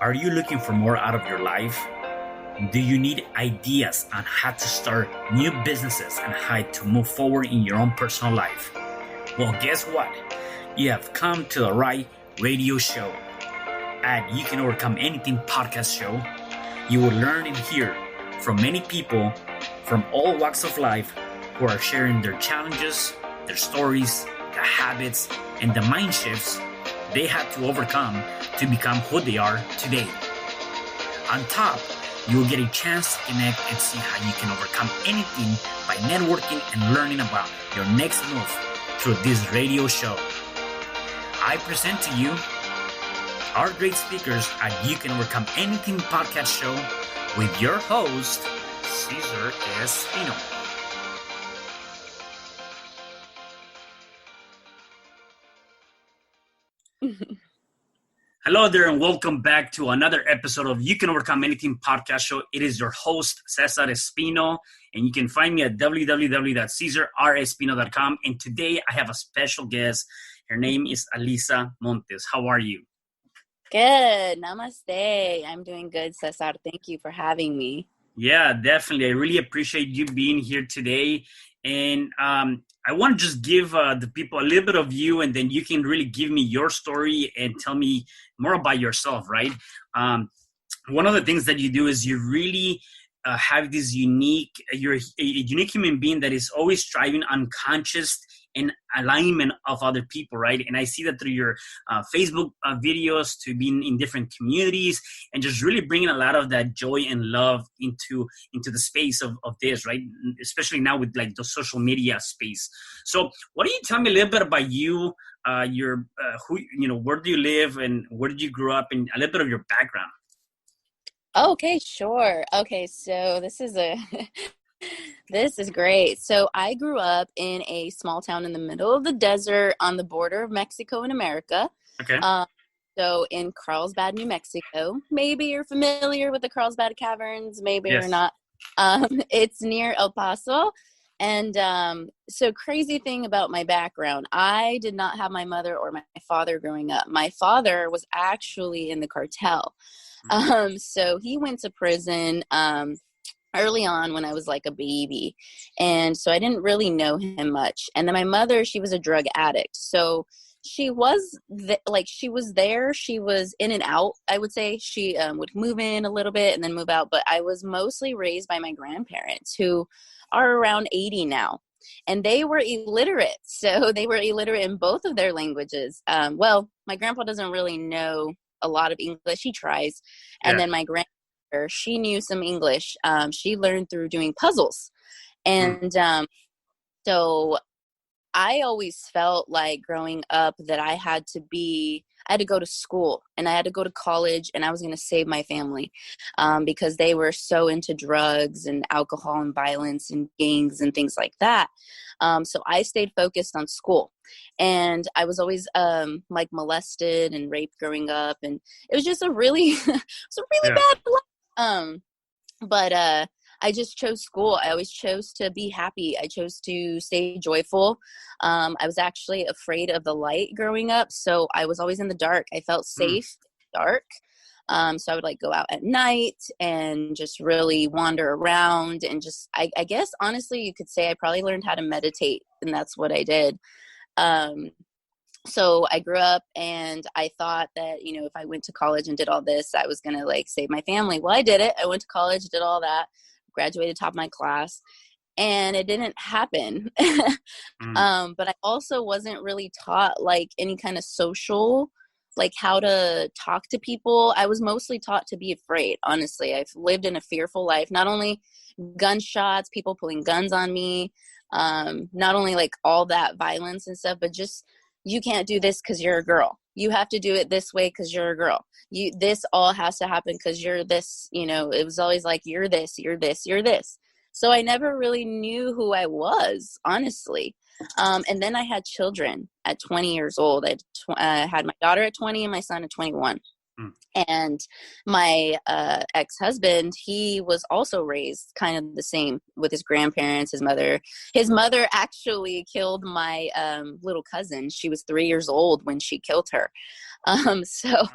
Are you looking for more out of your life? Do you need ideas on how to start new businesses and how to move forward in your own personal life? Well, guess what? You have come to the right radio show. At You Can Overcome Anything podcast show, you will learn and hear from many people from all walks of life who are sharing their challenges, their stories, the habits, and the mind shifts they had to overcome to become who they are today. On top, you will get a chance to connect and see how you can overcome anything by networking and learning about your next move through this radio show. I present to you our great speakers at You Can Overcome Anything podcast show with your host, Cesar Espino. Hello there and welcome back to another episode of You Can Overcome Anything podcast show. It is your host, Cesar Respino, and you can find me at www.CesarRespino.com. And today I have a special guest. Her name is Alyssa Montez. How are you? Good. Namaste. I'm doing good, Cesar. Thank you for having me. Yeah, definitely. I really appreciate you being here today. And I want to just give the people a little bit of you, and then you can really give me your story and tell me more about yourself, right? One of the things that you do is you really have this you're a unique human being that is always striving unconscious in alignment of other people, right? And I see that through your Facebook videos, to being in different communities and just really bringing a lot of that joy and love into the space of this, right? Especially now with like the social media space. So why don't you tell me a little bit about you, where do you live and where did you grow up, and a little bit of your background? Okay, sure. Okay, so this is this is great. So I grew up in a small town in the middle of the desert on the border of Mexico and America. Okay. So in Carlsbad, New Mexico. Maybe you're familiar with the Carlsbad Caverns, maybe Yes. you're not. It's near El Paso. And so crazy thing about my background, I did not have my mother or my father growing up. My father was actually in the cartel. So he went to prison early on when I was like a baby. And so I didn't really know him much. And then my mother, she was a drug addict. So she was she was there. She was in and out, I would say. She would move in a little bit and then move out. But I was mostly raised by my grandparents, who are around 80 now. And they were illiterate. So they were illiterate in both of their languages. Well, my grandpa doesn't really know a lot of English. He tries. And then my grandmother, she knew some English. She learned through doing puzzles. And so I always felt like growing up that I had to go to school and I had to go to college, and I was going to save my family because they were so into drugs and alcohol and violence and gangs and things like that. So I stayed focused on school, and I was always molested and raped growing up. And it was just a really bad life. But I just chose school. I always chose to be happy. I chose to stay joyful. I was actually afraid of the light growing up. So I was always in the dark. I felt safe in the dark. So I would go out at night and just really wander around and just, I guess, honestly, you could say I probably learned how to meditate, and that's what I did. So I grew up and I thought that, if I went to college and did all this, I was going to save my family. Well, I did it. I went to college, did all that, graduated top of my class, and it didn't happen. But I also wasn't really taught any kind of social, how to talk to people. I was mostly taught to be afraid. Honestly, I've lived in a fearful life, not only gunshots, people pulling guns on me, not only all that violence and stuff, but just, you can't do this because you're a girl. You have to do it this way because you're a girl. This all has to happen because you're this, it was always you're this, you're this, you're this. So I never really knew who I was, honestly. And then I had children at 20 years old. I had my daughter at 20 and my son at 21. And my ex-husband, he was also raised kind of the same with his grandparents, his mother. His mother actually killed my little cousin. She was 3 years old when she killed her. So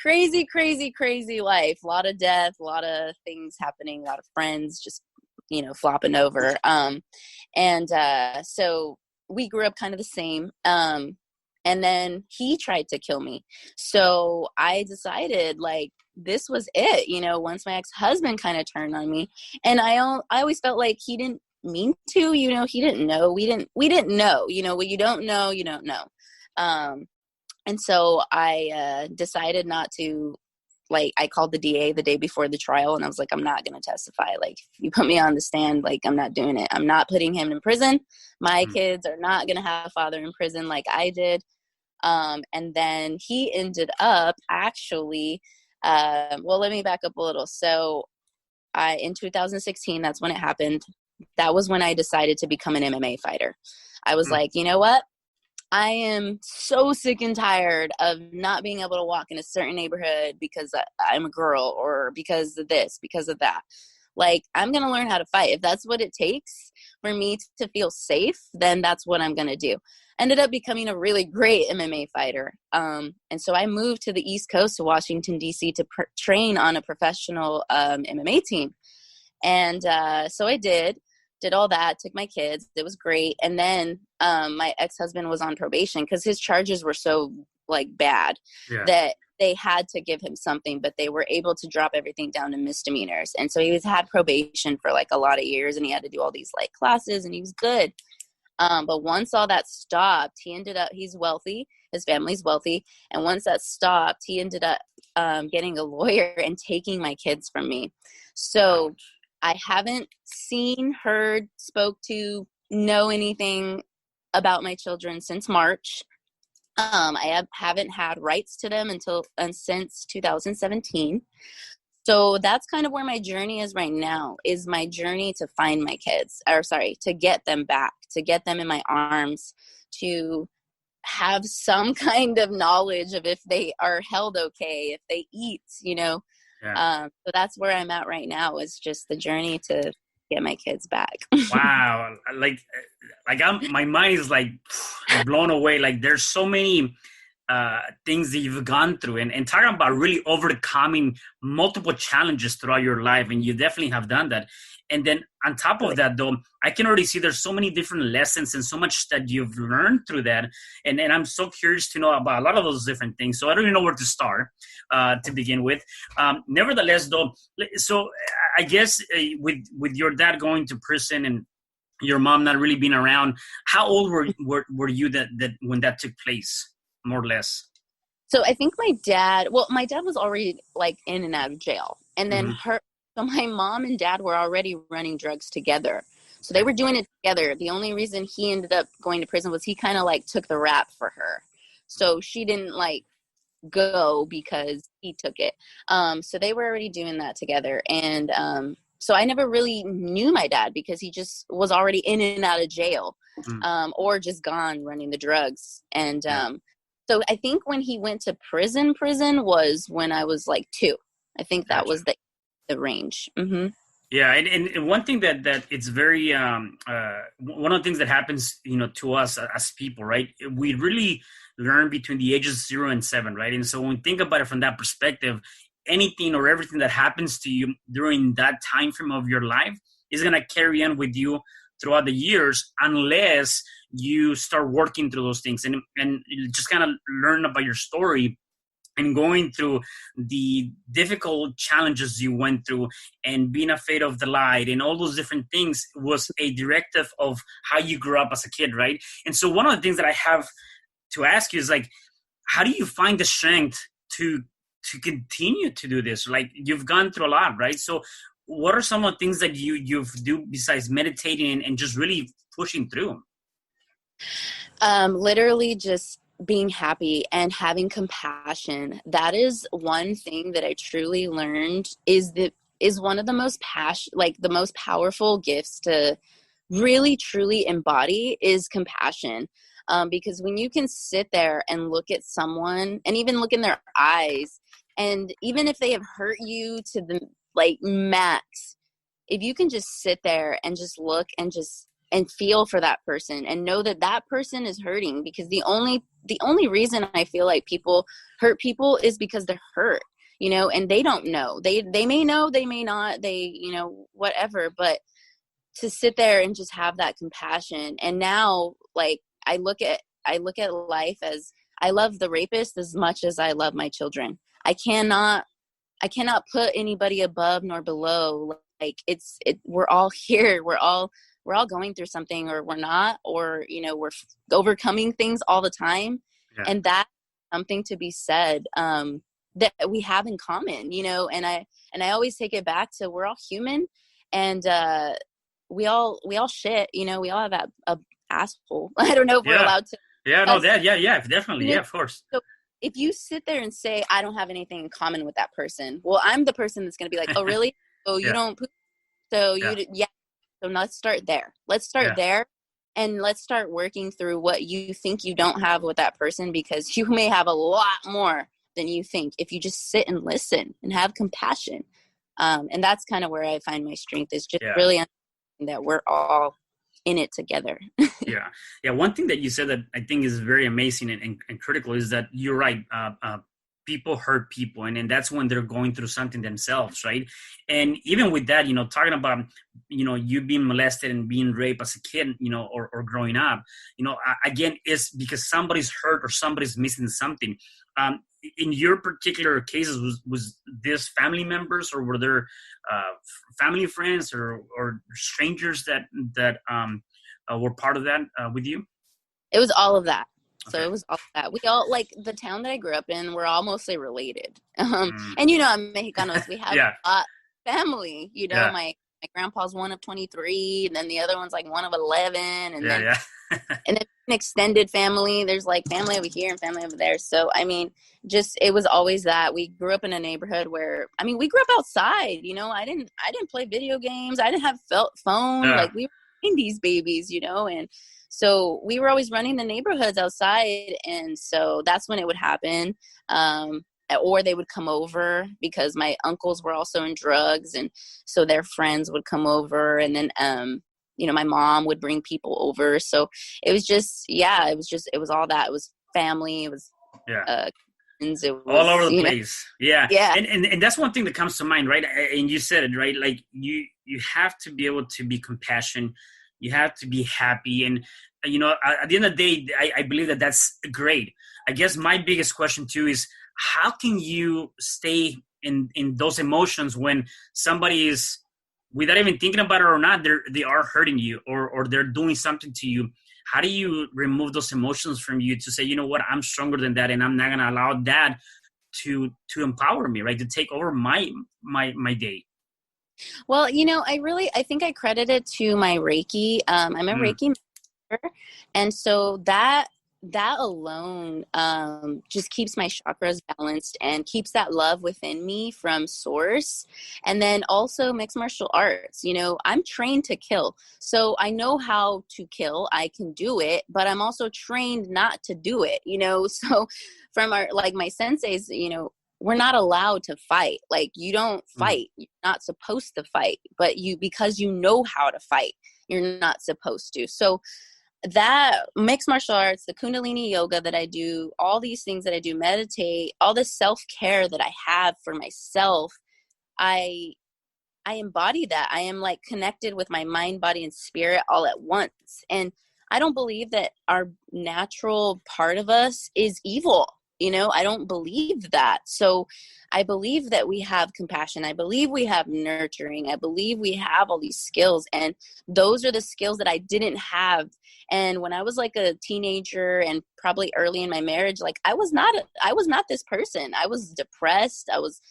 crazy, crazy, crazy life. A lot of death, a lot of things happening, a lot of friends just, flopping over. So we grew up kind of the same. And then he tried to kill me. So I decided like this was it, once my ex-husband kind of turned on me. And I always felt like he didn't mean to, he didn't know. We didn't know, what you don't know, you don't know. And so I decided not to, like, I called the DA the day before the trial and I was like, I'm not going to testify. Like, if you put me on the stand, like, I'm not doing it. I'm not putting him in prison. My kids are not going to have a father in prison like I did. And then he ended up actually, let me back up a little. So in 2016, that's when it happened. That was when I decided to become an MMA fighter. I was like, you know what? I am so sick and tired of not being able to walk in a certain neighborhood because I'm a girl or because of this, because of that. Like, I'm going to learn how to fight. If that's what it takes for me to feel safe, then that's what I'm going to do. Ended up becoming a really great MMA fighter. And so I moved to the East Coast to Washington, D.C. to train on a professional MMA team. And so I did all that, took my kids. It was great. And then my ex-husband was on probation because his charges were so bad that they had to give him something, but they were able to drop everything down to misdemeanors. And so he had probation for a lot of years and he had to do all these classes and he was good. But once all that stopped, he's wealthy, his family's wealthy. And once that stopped, he ended up getting a lawyer and taking my kids from me. So I haven't seen, heard, spoke to, know anything about my children since March. I haven't had rights to them since 2017. So that's kind of where my journey is right now, is my journey to find my kids, to get them back, to get them in my arms, to have some kind of knowledge of if they are held okay, if they eat, So that's where I'm at right now, is just the journey to get my kids back. Wow. My mind is blown away. There's so many things that you've gone through and talking about really overcoming multiple challenges throughout your life. And you definitely have done that. And then on top of that, though, I can already see there's so many different lessons and so much that you've learned through that. And I'm so curious to know about a lot of those different things. So I don't even know where to start to begin with. Nevertheless, though, so I guess with your dad going to prison and your mom not really being around, how old were you that when that took place, more or less? So I think my dad was already in and out of jail. And then so my mom and dad were already running drugs together. So they were doing it together. The only reason he ended up going to prison was he kind of took the rap for her. So she didn't go because he took it. So they were already doing that together. And so I never really knew my dad because he just was already in and out of jail or just gone running the drugs. And so I think when he went to prison was when I was 2. I think that was the range. Mm-hmm. Yeah, and one thing that it's very one of the things that happens, to us as people, right? We really learn between the ages of 0 and 7, right? And so when we think about it from that perspective, anything or everything that happens to you during that time frame of your life is going to carry on with you throughout the years, unless you start working through those things and you just kind of learn about your story and going through the difficult challenges you went through and being afraid of the light and all those different things was a directive of how you grew up as a kid, right? And so one of the things that I have to ask you is how do you find the strength to continue to do this? You've gone through a lot, right? So what are some of the things that you've do besides meditating and just really pushing through? Literally just being happy and having compassion. That is one thing that I truly learned is one of the most the most powerful gifts to really truly embody is compassion. Because when you can sit there and look at someone and even look in their eyes, and even if they have hurt you to the max, if you can just sit there and just look and just and feel for that person and know that that person is hurting, because the only reason I feel like people hurt people is because they're hurt, and they don't know. They may know, they may not, whatever, but to sit there and just have that compassion. And now, like, I look at life as, I love the rapist as much as I love my children. I cannot put anybody above nor below. Like, we're all here. We're all going through something, or we're not, or, we're overcoming things all the time. Yeah. And that's something to be said, that we have in common, and I always take it back to, we're all human, and, we all shit, we all have a asshole. I don't know if we're allowed to. Yeah, no, that, yeah, definitely. Yeah, of course. So if you sit there and say, I don't have anything in common with that person, well, I'm the person that's going to be like, oh, really? Oh, you don't poop? So so let's start there. Let's start there, and let's start working through what you think you don't have with that person, because you may have a lot more than you think if you just sit and listen and have compassion. And that's kind of where I find my strength, is just really understanding that we're all in it together. Yeah. One thing that you said that I think is very amazing and critical is that you're right. People hurt people, and that's when they're going through something themselves, right? And even with that, talking about, you being molested and being raped as a kid, or growing up, again, it's because somebody's hurt or somebody's missing something. In your particular cases, was this family members, or were there family friends or strangers that were part of that with you? It was all of that. So it was all of that. We all, like, the town that I grew up in, we're all mostly related. And I'm Mexicanos. We have a lot of family. My grandpa's one of 23, and then the other one's like one of 11, and then and then an extended family. There's like family over here and family over there. So I mean, just, it was always that. We grew up in a neighborhood where, we grew up outside. I didn't play video games. I didn't have phone. Like, we were 90s babies, and so we were always running the neighborhoods outside. And so that's when it would happen. Or they would come over, because my uncles were also in drugs, and so their friends would come over, and then my mom would bring people over. So it was just, it was all that. It was family. It was it was all over the place. Yeah. Yeah. And that's one thing that comes to mind, right? And you said it, right? Like, you have to be able to be compassionate. You have to be happy. And, at the end of the day, I believe that that's great. I guess my biggest question too is, how can you stay in those emotions when somebody is, without even thinking about it or not, they are hurting you, or they're doing something to you? How do you remove those emotions from you to say, you know what, I'm stronger than that, and I'm not going to allow that to empower me, right? To take over my day. Well, I think I credit it to my Reiki. I'm a Reiki master, and so that alone just keeps my chakras balanced and keeps that love within me from source. And then also mixed martial arts. I'm trained to kill, so I know how to kill. I can do it, but I'm also trained not to do it. So from my senseis, we're not allowed to fight. Like, you don't fight. You're not supposed to fight, but because you know how to fight, you're not supposed to. So that mixed martial arts, the Kundalini yoga that I do, all these things that I do, meditate, all the self-care that I have for myself, I embody that. I am like connected with my mind, body, and spirit all at once. And I don't believe that our natural part of us is evil. I don't believe that. So I believe that we have compassion. I believe we have nurturing. I believe we have all these skills. And those are the skills that I didn't have. And when I was like a teenager and probably early in my marriage, like, I was not this person. I was depressed. I was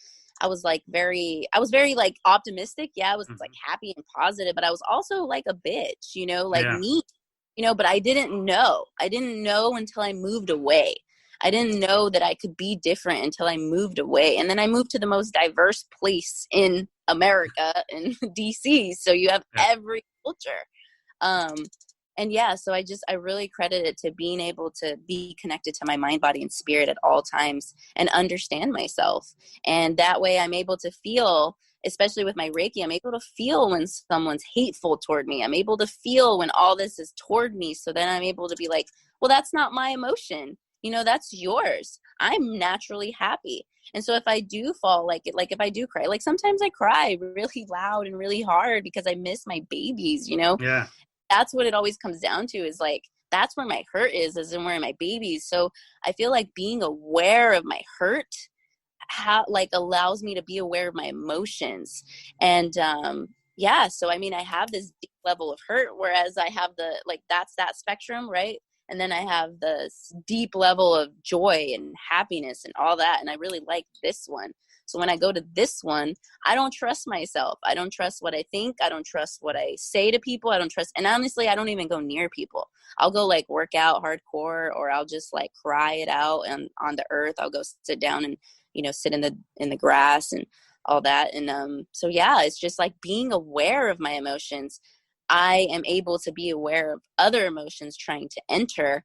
very like optimistic. Yeah. I was like happy and positive, but I was also like a bitch, me, but I didn't know until I moved away. I didn't know that I could be different until I moved away. And then I moved to the most diverse place in America, in DC. So you have every culture. So I really credit it to being able to be connected to my mind, body, and spirit at all times and understand myself. And that way I'm able to feel especially with my Reiki, I'm able to feel when someone's hateful toward me. I'm able to feel when all this is toward me. So then I'm able to be like, well, that's not my emotion. You know, that's yours. I'm naturally happy. And so if I do fall, like if I do cry, like sometimes I cry really loud and really hard because I miss my babies, you know? Yeah. That's what it always comes down to, is like, that's where my hurt is in where my babies. So I feel like being aware of my hurt allows me to be aware of my emotions. And yeah, so I mean, I have this deep level of hurt, whereas I have that's that spectrum, right? And then I have this deep level of joy and happiness and all that. And I really like this one. So when I go to this one, I don't trust myself. I don't trust what I think. I don't trust what I say to people. I don't trust. And honestly, I don't even go near people. I'll go like work out hardcore, or I'll just like cry it out on the earth. I'll go sit down and, you know, sit in the grass and all that. And so, yeah, it's just like being aware of my emotions. I am able to be aware of other emotions trying to enter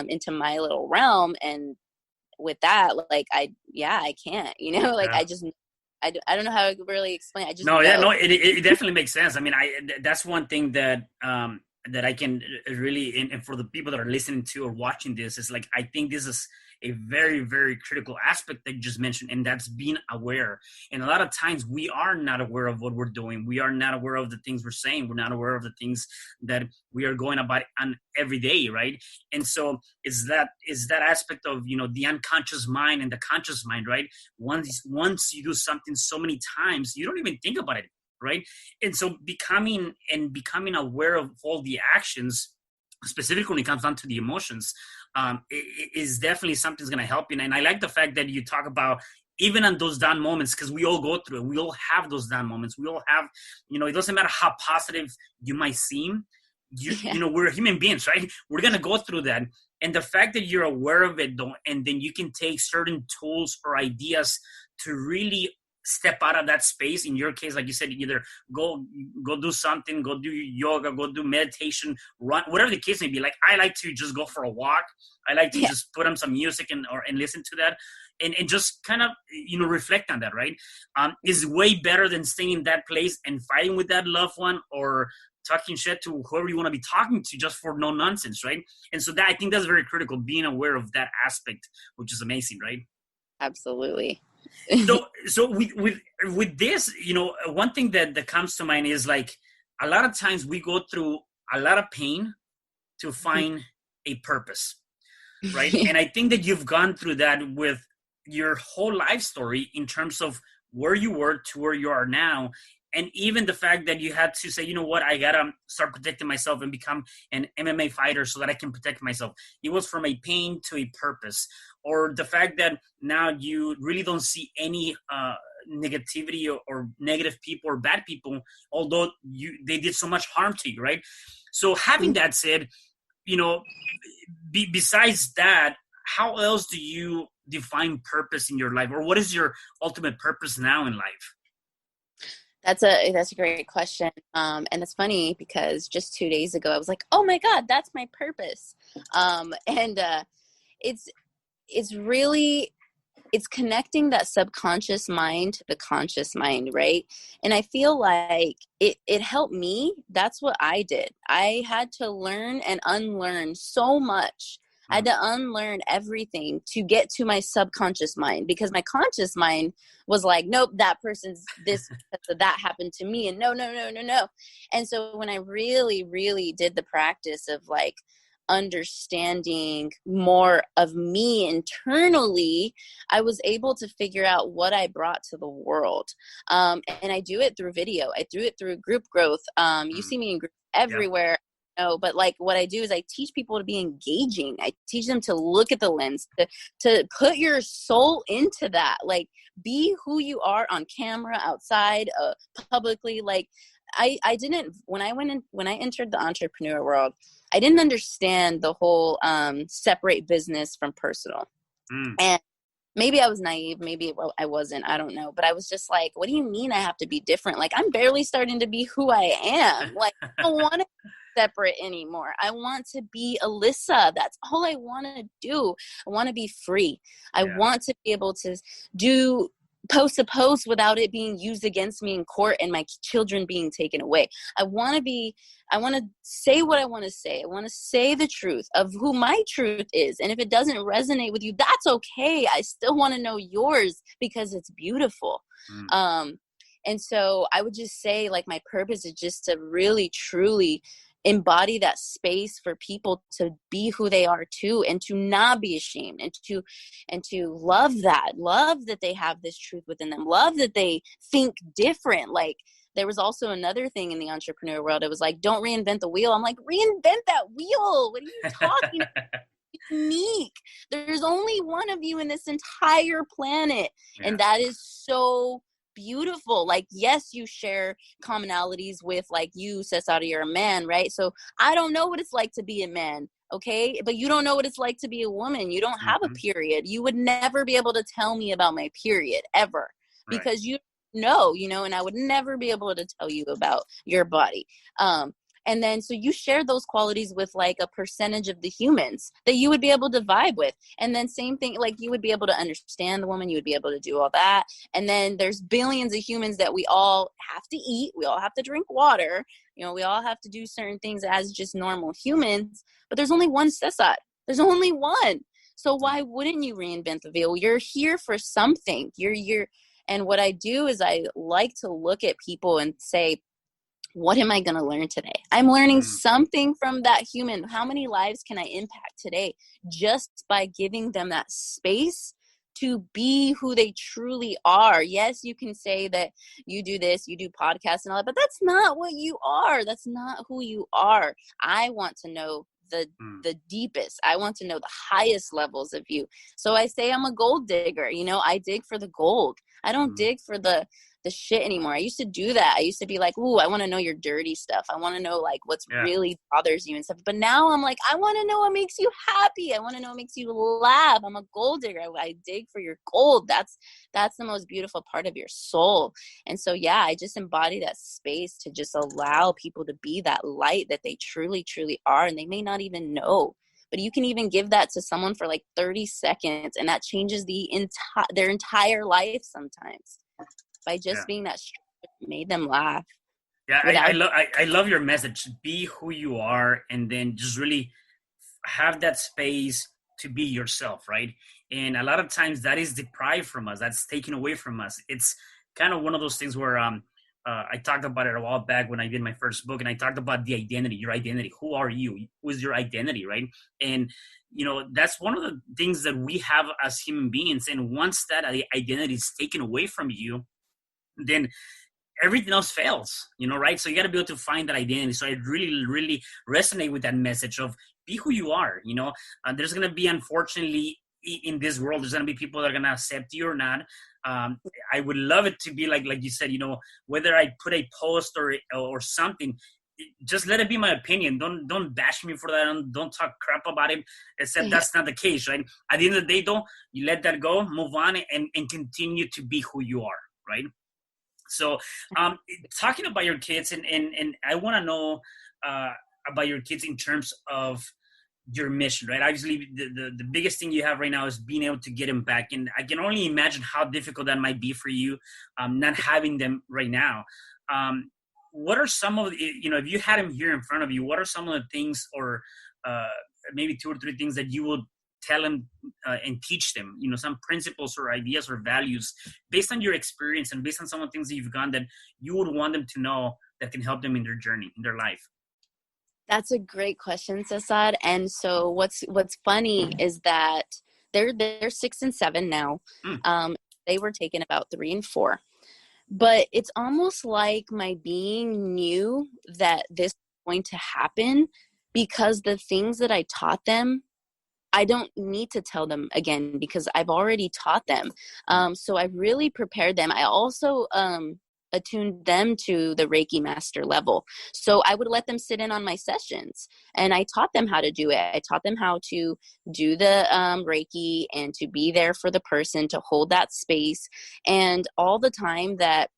into my little realm. And with that, like, I can't, you know, like, Yeah. I don't know how to really explain. I just No, yeah, know. no, it definitely makes sense. I mean, that's one thing that that I can really, and for the people that are listening to or watching this, is like, I think this is a very, very critical aspect that you just mentioned, and that's being aware. And a lot of times we are not aware of what we're doing. We are not aware of the things we're saying. We're not aware of the things that we are going about on every day, right? And so is that aspect of, you know, the unconscious mind and the conscious mind, right? Once you do something so many times, you don't even think about it, right? And so becoming aware of all the actions, specifically when it comes down to the emotions, is definitely something that's going to help you. And I like the fact that you talk about even on those down moments, because we all go through it. We all have those down moments. We all have, you know, it doesn't matter how positive you might seem. You know, we're human beings, right? We're going to go through that. And the fact that you're aware of it, though, and then you can take certain tools or ideas to really step out of that space. In your case, like you said, either go do something, go do yoga, go do meditation, run, whatever the case may be. Like, I like to just go for a walk. I like to just put on some music and listen to that, and just kind of, you know, reflect on that, right? Is way better than staying in that place and fighting with that loved one, or talking shit to whoever you want to be talking to just for no nonsense, right? And so that, I think that's very critical, being aware of that aspect, which is amazing, right? Absolutely. So with this, you know, one thing that comes to mind is, like, a lot of times we go through a lot of pain to find a purpose, right? And I think that you've gone through that with your whole life story, in terms of where you were to where you are now. And even the fact that you had to say, you know what, I gotta start protecting myself and become an MMA fighter so that I can protect myself. It was from a pain to a purpose. Or the fact that now you really don't see any negativity or negative people or bad people, although they did so much harm to you, right? So having that said, you know, besides that, how else do you define purpose in your life? Or what is your ultimate purpose now in life? That's a great question. And it's funny because just 2 days ago, I was like, oh my God, that's my purpose. And it's really, it's connecting that subconscious mind to the conscious mind, right? And I feel like it helped me. That's what I did. I had to learn and unlearn so much. I had to unlearn everything to get to my subconscious mind, because my conscious mind was like, nope, that person's this, that happened to me. And no. And so when I really, really did the practice of like understanding more of me internally, I was able to figure out what I brought to the world. And I do it through video. I do it through group growth. You see me in groups everywhere. No, but like what I do is I teach people to be engaging. I teach them to look at the lens, to put your soul into that, like be who you are on camera, outside, publicly. Like I didn't, when I entered the entrepreneur world, I didn't understand the whole separate business from personal. And maybe I was naive, maybe I wasn't, I don't know. But I was just like, what do you mean I have to be different? Like, I'm barely starting to be who I am. Like, I don't want to be separate anymore. I want to be Alyssa. That's all I want to do. I want to be free. I want to be able to do post a post without it being used against me in court and my children being taken away. I want to say what I want to say. I want to say the truth of who my truth is. And if it doesn't resonate with you, that's okay. I still want to know yours because it's beautiful. And so I would just say, like, my purpose is just to really, truly embody that space for people to be who they are too, and to not be ashamed, and to love that they have this truth within them, love that they think different. Like, there was also another thing in the entrepreneur world. It was like, don't reinvent the wheel. I'm like, reinvent that wheel. What are you talking about? Unique. There's only one of you in this entire planet. Yeah. And that is so beautiful. Like, yes, you share commonalities with, like, you, Cesar, you're a man, right? So I don't know what it's like to be a man, okay? But you don't know what it's like to be a woman. You don't have a period. You would never be able to tell me about my period ever, because you know, and I would never be able to tell you about your body. And then, so you share those qualities with, like, a percentage of the humans that you would be able to vibe with. And then same thing, like, you would be able to understand the woman, you would be able to do all that. And then there's billions of humans that we all have to eat. We all have to drink water. We all have to do certain things as just normal humans, but there's only one Cesar. There's only one. So why wouldn't you reinvent the wheel? You're here for something. And what I do is I like to look at people and say, what am I going to learn today? I'm learning something from that human. How many lives can I impact today just by giving them that space to be who they truly are? Yes, you can say that you do this, you do podcasts and all that, but that's not what you are. That's not who you are. I want to know the deepest. I want to know the highest levels of you. So I say I'm a gold digger. I dig for the gold. I don't dig for the shit anymore. I used to do that. I used to be like, ooh, I want to know your dirty stuff. I want to know, like, what's really bothers you and stuff. But now I'm like, I want to know what makes you happy. I want to know what makes you laugh. I'm a gold digger. I dig for your gold. That's the most beautiful part of your soul. And so, yeah, I just embody that space to just allow people to be that light that they truly, truly are. And they may not even know. But you can even give that to someone for like 30 seconds, and that changes their entire life sometimes. By just being that made them laugh. Yeah, I love your message. Be who you are, and then just really have that space to be yourself, right? And a lot of times that is deprived from us. That's taken away from us. It's kind of one of those things where I talked about it a while back when I did my first book, and I talked about the identity, your identity. Who are you? Who is your identity, right? And that's one of the things that we have as human beings. And once that identity is taken away from you, then everything else fails, right? So you got to be able to find that identity. So I really, really resonate with that message of be who you are. There's going to be, unfortunately, in this world, there's going to be people that are going to accept you or not. I would love it to be like you said, whether I put a post or something, just let it be my opinion. Don't bash me for that. Don't talk crap about it, except that's not the case, right? At the end of the day, though, you let that go, move on, and continue to be who you are, right? So talking about your kids, and I want to know about your kids in terms of your mission, right? Obviously, the biggest thing you have right now is being able to get them back. And I can only imagine how difficult that might be for you, not having them right now. What are some of the, if you had them here in front of you, what are some of the things, or maybe 2 or 3 things that you would tell them and teach them, some principles or ideas or values based on your experience and based on some of the things that you've done that you would want them to know that can help them in their journey, in their life? That's a great question, Cesar. And so what's funny is that they're 6 and 7 now. They were taken about 3 and 4. But it's almost like my being knew that this was going to happen, because the things that I taught them, I don't need to tell them again because I've already taught them. So I really prepared them. I also attuned them to the Reiki master level. So I would let them sit in on my sessions, and I taught them how to do it. I taught them how to do the Reiki and to be there for the person, to hold that space. And all the time that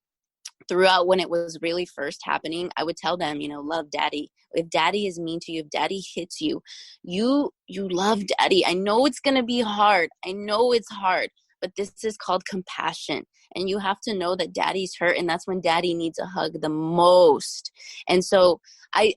throughout, when it was really first happening, I would tell them, love daddy. If daddy is mean to you, if daddy hits you, you love daddy. I know it's going to be hard. I know it's hard, but this is called compassion. And you have to know that daddy's hurt, and that's when daddy needs a hug the most. And so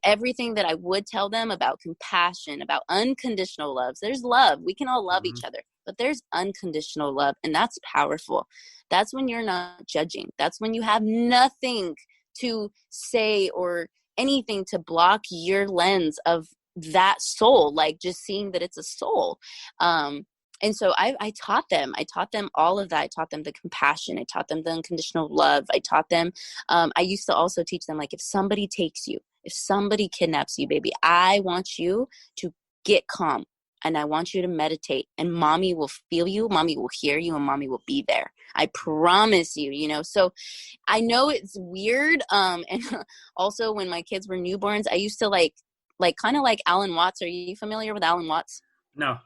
everything that I would tell them about compassion, about unconditional love, there's love. We can all love each other, but there's unconditional love, and that's powerful. That's when you're not judging. That's when you have nothing to say or anything to block your lens of that soul, like just seeing that it's a soul. And so I taught them all of that. I taught them the compassion. I taught them the unconditional love. I taught them, I used to also teach them, like, if somebody takes you, if somebody kidnaps you, baby, I want you to get calm, and I want you to meditate, and mommy will feel you, mommy will hear you, and mommy will be there. I promise you, you know. So I know it's weird. And also when my kids were newborns, I used to like kind of like Alan Watts. Are you familiar with Alan Watts? No.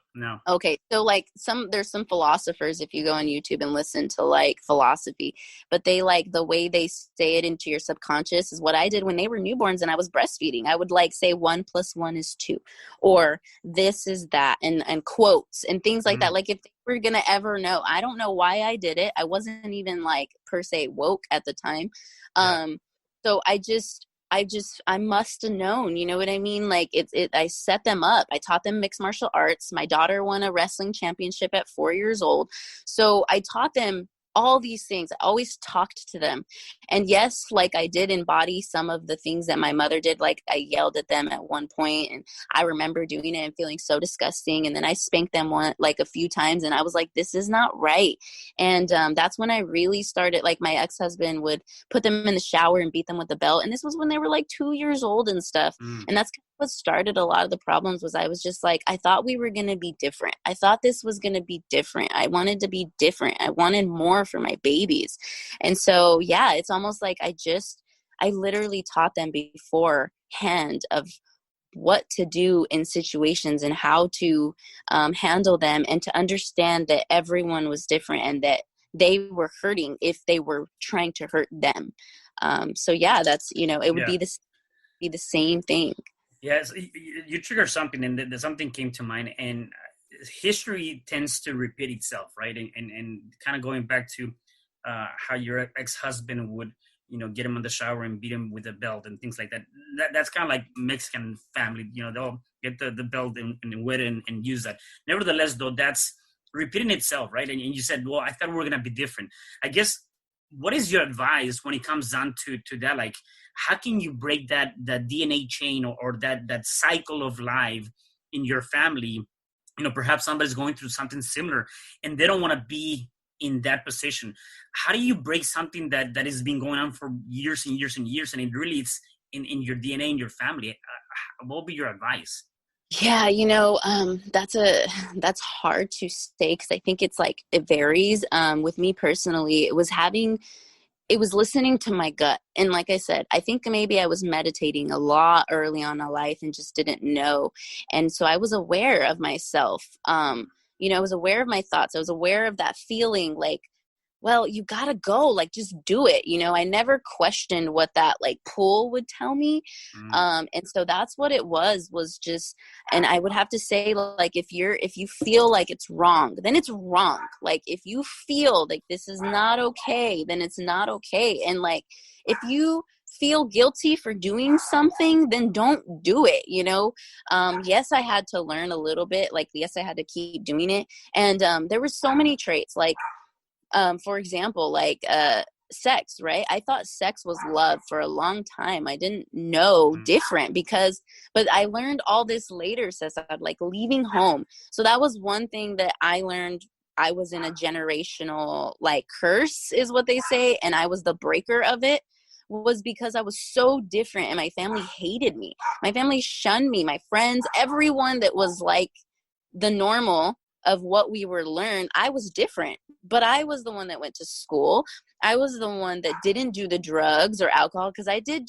Okay. So like there's some philosophers, if you go on YouTube and listen to like philosophy, but they like the way they say it into your subconscious is what I did when they were newborns and I was breastfeeding. I would like say 1 + 1 is 2, or this is that, and quotes and things like that. Like if they were going to ever know, I don't know why I did it. I wasn't even like per se woke at the time. So I must have known, you know what I mean? Like I set them up. I taught them mixed martial arts. My daughter won a wrestling championship at 4 years old. So I taught them all these things. I always talked to them. And yes, like I did embody some of the things that my mother did. Like I yelled at them at one point, and I remember doing it and feeling so disgusting. And then I spanked them a few times, and I was like, this is not right. And that's when I really started, like my ex-husband would put them in the shower and beat them with the belt. And this was when they were like 2 years old and stuff. And that's what started a lot of the problems. Was I was just like, I thought we were going to be different. I thought this was going to be different. I wanted to be different. I wanted more for my babies. And so, yeah, it's almost like I literally taught them beforehand of what to do in situations and how to handle them, and to understand that everyone was different and that they were hurting if they were trying to hurt them. So yeah, that's, you know, it would be the same thing. Yes, you triggered something, and something came to mind. And history tends to repeat itself, right? And kind of going back to how your ex-husband would, you know, get him in the shower and beat him with a belt and things like that. That's kind of like Mexican family, you know, they'll get the belt and wet it and use that. Nevertheless, though, that's repeating itself, right? And you said, well, I thought we were going to be different. I guess, what is your advice when it comes down to that? Like, how can you break that DNA chain or that cycle of life in your family? You know, perhaps somebody's going through something similar and they don't want to be in that position. How do you break something that has been going on for years and years and years, and it really is in your DNA, in your family? What would be your advice? Yeah, you know, that's hard to say, because I think it's like it varies. With me personally, it was listening to my gut. And like I said, I think maybe I was meditating a lot early on in life and just didn't know. And so I was aware of myself. You know, I was aware of my thoughts. I was aware of that feeling like, well, you gotta go, like, just do it. You know, I never questioned what that like pull would tell me. And so that's what it was just, and I would have to say, like, if you feel like it's wrong, then it's wrong. Like, if you feel like this is not okay, then it's not okay. And like, if you feel guilty for doing something, then don't do it, you know? Yes, I had to learn a little bit, like, yes, I had to keep doing it. And there were so many traits, like, for example, like sex, right? I thought sex was love for a long time. I didn't know different but I learned all this later, Cesar, like leaving home. So that was one thing that I learned. I was in a generational like curse is what they say. And I was the breaker of it, was because I was so different and my family hated me. My family shunned me, my friends, everyone that was like the normal of what we were learned. I was different, but I was the one that went to school. I was the one that didn't do the drugs or alcohol, because I did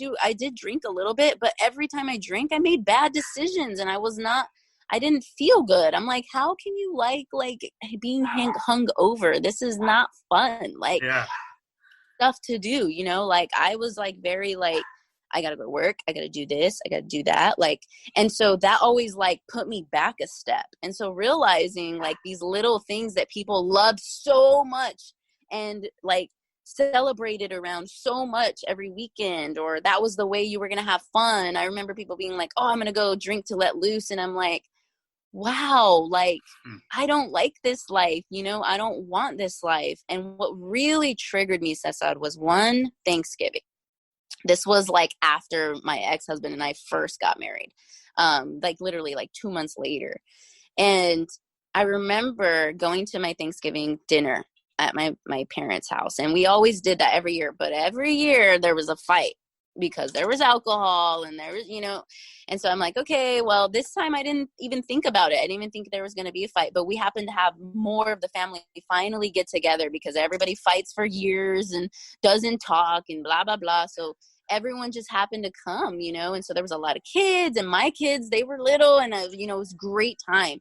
drink a little bit, but every time I drank, I made bad decisions and I didn't feel good. I'm like, how can you like being hung over? This is not fun. Like, stuff to do, you know, like I was like very like, I got to go to work. I got to do this. I got to do that. Like, and so that always like put me back a step. And so realizing like these little things that people loved so much and like celebrated around so much every weekend, or that was the way you were going to have fun. I remember people being like, oh, I'm going to go drink to let loose. And I'm like, wow, like, I don't like this life, you know, I don't want this life. And what really triggered me, Cesar, was one Thanksgiving. This was like after my ex-husband and I first got married, like literally like 2 months later. And I remember going to my Thanksgiving dinner at my parents' house. And we always did that every year, but every year there was a fight because there was alcohol and there was, you know, and so I'm like, okay, well, this time I didn't even think about it. I didn't even think there was going to be a fight, but we happened to have more of the family finally get together because everybody fights for years and doesn't talk and blah, blah, blah. So everyone just happened to come, you know, and so there was a lot of kids, and my kids, they were little, and, you know, it was a great time.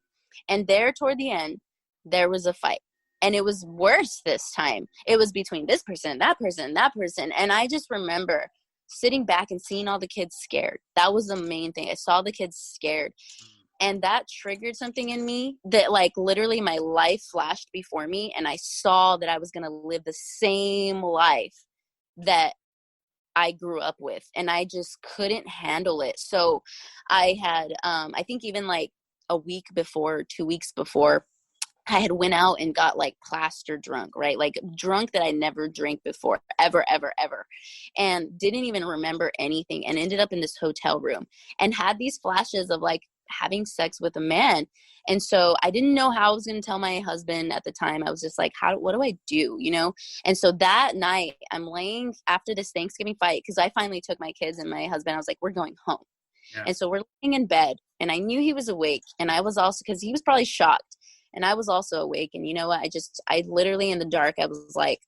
And there toward the end, there was a fight. And it was worse this time. It was between this person, that person, that person. And I just remember sitting back and seeing all the kids scared. That was the main thing. I saw the kids scared. And that triggered something in me that like literally my life flashed before me. And I saw that I was going to live the same life that I grew up with. And I just couldn't handle it. So I had, I think even like a week before, 2 weeks before, I had went out and got like plaster drunk, right? Like drunk that I never drank before, ever, ever, ever. And didn't even remember anything, and ended up in this hotel room and had these flashes of like having sex with a man. And so I didn't know how I was going to tell my husband at the time. I was just like, what do I do? You know? And so that night I'm laying after this Thanksgiving fight, because I finally took my kids and my husband, I was like, we're going home. Yeah. And so we're laying in bed, and I knew he was awake, and I was also, because he was probably shocked. And I was also awake. And you know what? I literally in the dark, I was like,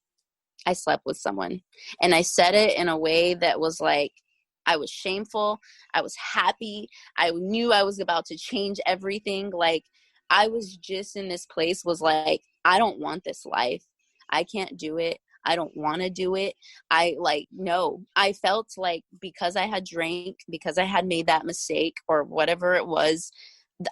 I slept with someone. And I said it in a way that was like, I was shameful. I was happy. I knew I was about to change everything. Like I was just in this place, was like, I don't want this life. I can't do it. I don't want to do it. No, I felt like because I had drank, because I had made that mistake or whatever it was,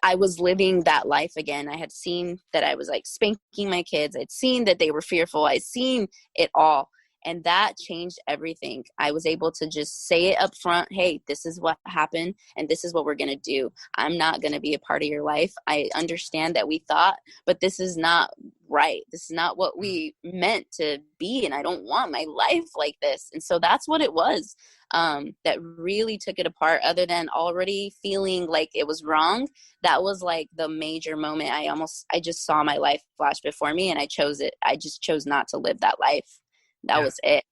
I was living that life again. I had seen that I was like spanking my kids. I'd seen that they were fearful. I'd seen it all. And that changed everything. I was able to just say it up front. Hey, this is what happened and this is what we're going to do. I'm not going to be a part of your life. I understand that we thought, but this is not right. This is not what we meant to be. And I don't want my life like this. And so that's what it was. That really took it apart. Other than already feeling like it was wrong, that was like the major moment. I just saw my life flash before me, and I chose it. I just chose not to live that life. That was it.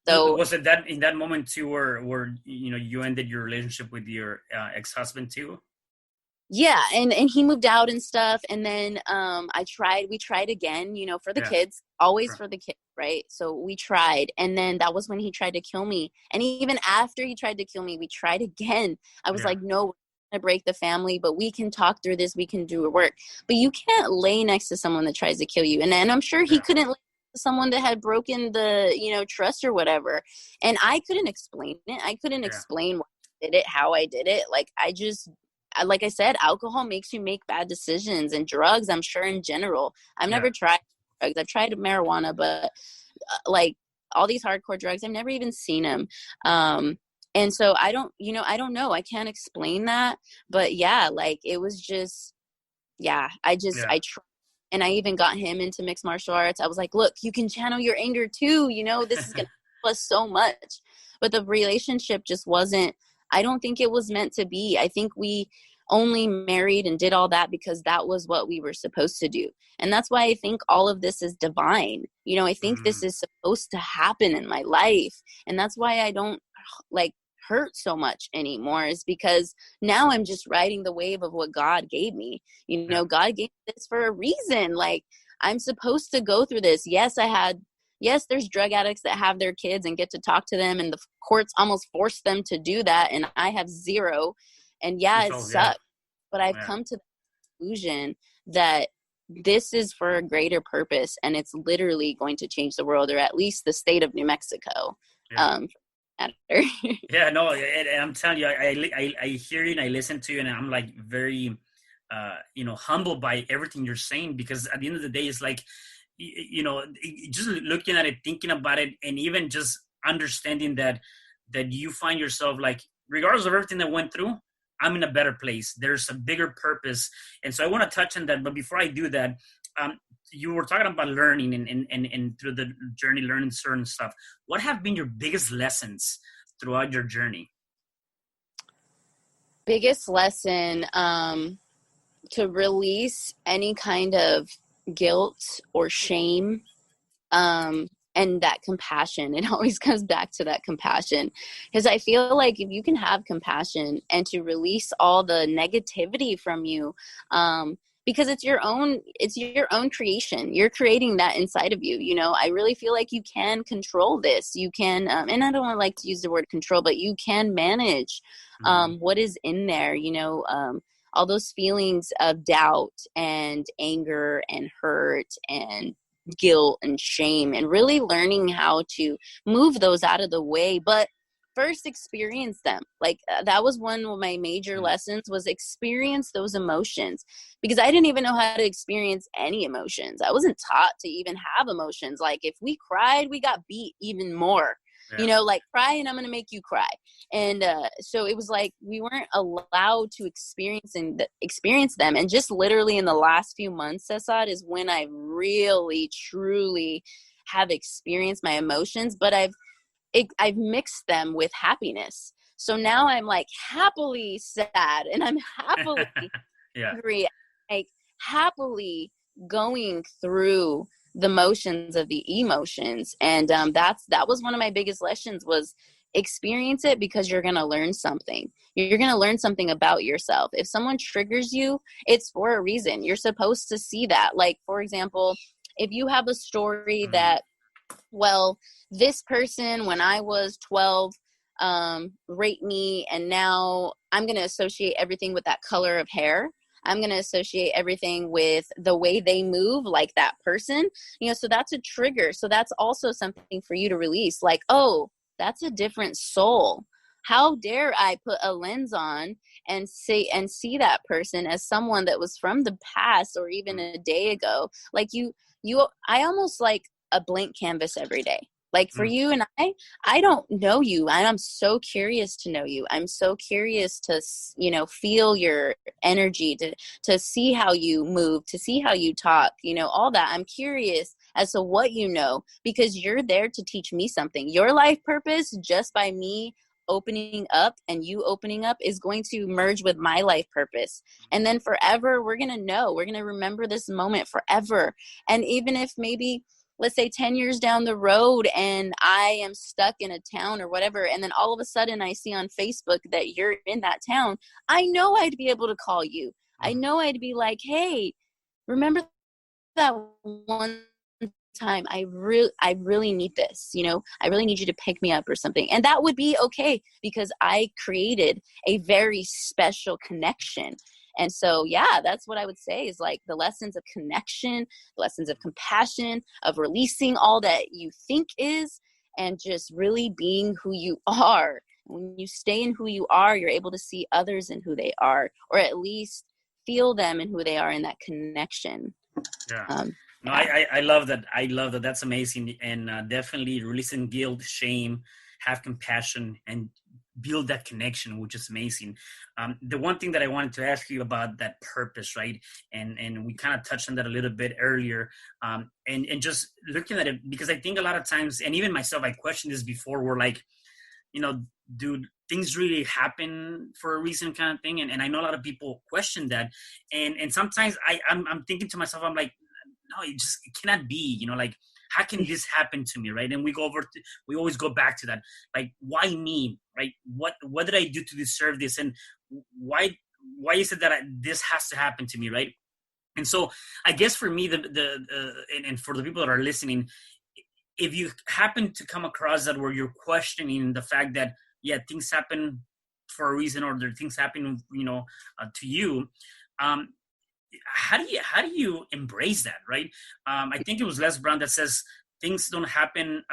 So was it that in that moment too, where you know you ended your relationship with your ex-husband too? Yeah, and he moved out and stuff, and then we tried again, you know, for the kids, always for the kids, right? So we tried, and then that was when he tried to kill me. And even after he tried to kill me, we tried again. I was like, no, we're gonna break the family, but we can talk through this, we can do work. But you can't lay next to someone that tries to kill you. And I'm sure he couldn't lay next to someone that had broken the, you know, trust or whatever. And I couldn't explain it. I couldn't explain why I did it, how I did it. Like I said, alcohol makes you make bad decisions, and drugs, I'm sure in general. I've never tried drugs. I've tried marijuana, but like all these hardcore drugs, I've never even seen them. And so I don't know. I can't explain that, but like it was just, I tried. And I even got him into mixed martial arts. I was like, look, you can channel your anger too. You know, this is going to help us so much. But the relationship just wasn't, I don't think it was meant to be. I think we only married and did all that because that was what we were supposed to do. And that's why I think all of this is divine. You know, I think this is supposed to happen in my life. And that's why I don't like hurt so much anymore, is because now I'm just riding the wave of what God gave me. You know, God gave this for a reason. Like I'm supposed to go through this. Yes, there's drug addicts that have their kids and get to talk to them, and the courts almost force them to do that. And I have zero. And it sucks. But I've come to the conclusion that this is for a greater purpose, and it's literally going to change the world, or at least the state of New Mexico. Yeah, no, I'm telling you, I hear you and I listen to you, and I'm like very, humbled by everything you're saying, because at the end of the day, it's like, just looking at it, thinking about it, and even just understanding that you find yourself like, regardless of everything that went through, I'm in a better place. There's a bigger purpose, and so I want to touch on that. But before I do that, um, you were talking about learning and through the journey, learning certain stuff. What have been your biggest lessons throughout your journey? Biggest lesson, to release any kind of guilt or shame, and that compassion. It always comes back to that compassion, because I feel like if you can have compassion and to release all the negativity from you, because it's your own creation. You're creating that inside of you. I really feel like you can control this. You can, and I don't want to like to use the word control, but you can manage what is in there. All those feelings of doubt and anger and hurt and guilt and shame, and really learning how to move those out of the way, but first experience them. Like, that was one of my major lessons, was experience those emotions, because I didn't even know how to experience any emotions. I wasn't taught to even have emotions. Like, if we cried, we got beat even more. Yeah. Like, cry and I'm going to make you cry. And so it was like we weren't allowed to experience them. And just literally in the last few months, Cesar, is when I really, truly have experienced my emotions, but I've mixed them with happiness. So now I'm like happily sad, and I'm happily Yeah. angry, like happily going through the motions of the emotions. And that was one of my biggest lessons, was experience it, because you're going to learn something. You're going to learn something about yourself. If someone triggers you, it's for a reason. You're supposed to see that. Like, for example, if you have a story that, well, this person when I was 12 raped me, and now I'm going to associate everything with that color of hair. I'm going to associate everything with the way they move, like that person. So that's a trigger. So that's also something for you to release. Like, oh, that's a different soul. How dare I put a lens on and see that person as someone that was from the past, or even a day ago? Like, I almost like a blank canvas every day. Like, for you and I don't know you. I'm so curious to know you. I'm so curious to, feel your energy, to see how you move, to see how you talk, all that. I'm curious as to what because you're there to teach me something. Your life purpose, just by me opening up and you opening up, is going to merge with my life purpose. And then forever, we're going to remember this moment forever. And even if maybe, let's say 10 years down the road and I am stuck in a town or whatever, and then all of a sudden I see on Facebook that you're in that town, I know I'd be able to call you. I know I'd be like, hey, remember that one time? I really need this. I really need you to pick me up or something. And that would be okay, because I created a very special connection. And so, yeah, that's what I would say, is like the lessons of connection, lessons of compassion, of releasing all that you think is, and just really being who you are. When you stay in who you are, you're able to see others in who they are, or at least feel them in who they are in that connection. Yeah. No, Yeah. I love that. I love that. That's amazing. And definitely releasing guilt, shame, have compassion, and build that connection, which is amazing. The one thing that I wanted to ask you about that purpose, right? And we kind of touched on that a little bit earlier. And just looking at it, because I think a lot of times, and even myself, I questioned this before, we're like, do things really happen for a reason, kind of thing? And I know a lot of people question that. And sometimes I'm thinking to myself, I'm like, no, it cannot be, like, how can this happen to me, right? And we always go back to that, like, why me, right? What did I do to deserve this? And why is it that this has to happen to me, right? And so I guess for me, and for the people that are listening, if you happen to come across that where you're questioning the fact that, yeah, things happen for a reason, or there things happen, to you, how do you embrace that, right? I think it was Les Brown that says things don't happen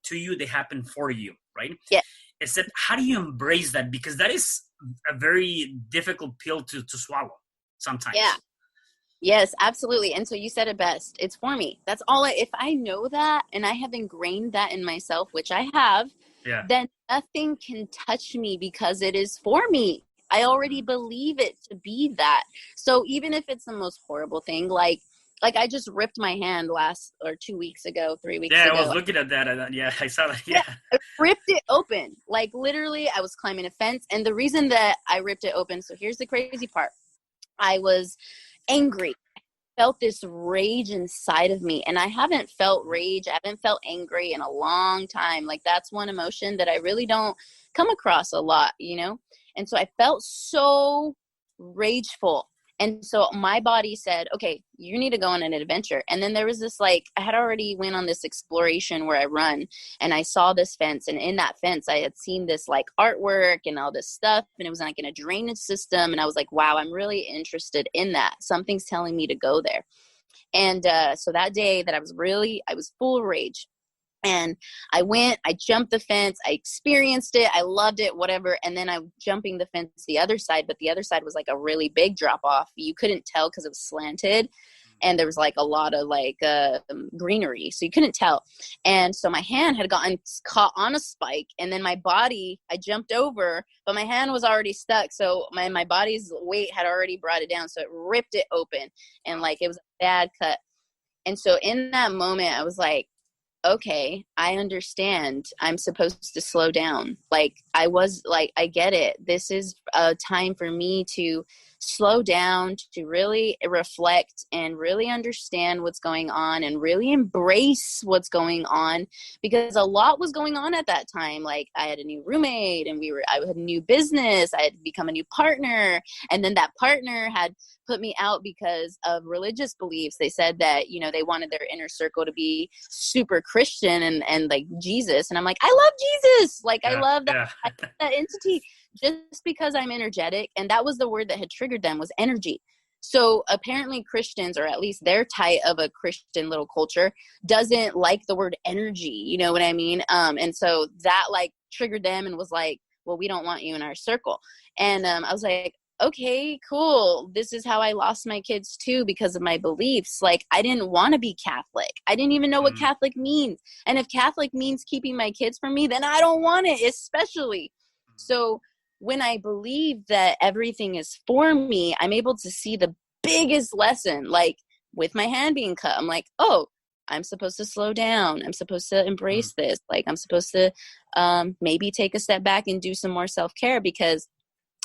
to you, they happen for you, right? Yeah. Except how do you embrace that? Because that is a very difficult pill to swallow sometimes. Yeah. Yes, absolutely. And so you said it best. It's for me. That's all. If I know that and I have ingrained that in myself, which I have, Yeah. then nothing can touch me because it is for me. I already believe it to be that. So even if it's the most horrible thing, like I just ripped my hand 2 weeks ago, 3 weeks Yeah, I was ago. looking at that. Yeah, I saw that. Yeah, Yeah. I ripped it open. Like literally, I was climbing a fence. And the reason that I ripped it open, so here's the crazy part. I was angry. Felt this rage inside of me, and I haven't felt rage. I haven't felt angry in a long time. Like that's one emotion that I really don't come across a lot, And so I felt so rageful. And so my body said, okay, you need to go on an adventure. And then there was this, I had already went on this exploration where I run, and I saw this fence, and in that fence I had seen this artwork and all this stuff, and it was in a drainage system. And I was like, wow, I'm really interested in that. Something's telling me to go there. And so that day that I was full of rage. And I jumped the fence, I experienced it, I loved it, whatever. And then I'm jumping the fence the other side, but the other side was a really big drop off. You couldn't tell because it was slanted, and there was a lot of greenery, so you couldn't tell. And so my hand had gotten caught on a spike, and then my body, I jumped over, but my hand was already stuck. So my body's weight had already brought it down. So it ripped it open, and it was a bad cut. And so in that moment, I was like, okay, I understand. I'm supposed to slow down. I get it. This is a time for me to slow down, to really reflect and really understand what's going on and really embrace what's going on, because a lot was going on at that time. I had a new roommate, and I had a new business. I had become a new partner. And then that partner had put me out because of religious beliefs. They said that, they wanted their inner circle to be super Christian and Jesus. And I'm like, I love Jesus. I love that, that entity, just because I'm energetic. And that was the word that had triggered them, was energy. So apparently Christians, or at least their type of a Christian little culture, doesn't like the word energy. You know what I mean? And so that triggered them and was like, well, we don't want you in our circle. And I was like, okay, cool. This is how I lost my kids too, because of my beliefs. I didn't want to be Catholic. I didn't even know what Catholic means. And if Catholic means keeping my kids from me, then I don't want it, especially. So when I believe that everything is for me, I'm able to see the biggest lesson, with my hand being cut. I'm like, oh, I'm supposed to slow down. I'm supposed to embrace this. I'm supposed to maybe take a step back and do some more self-care, because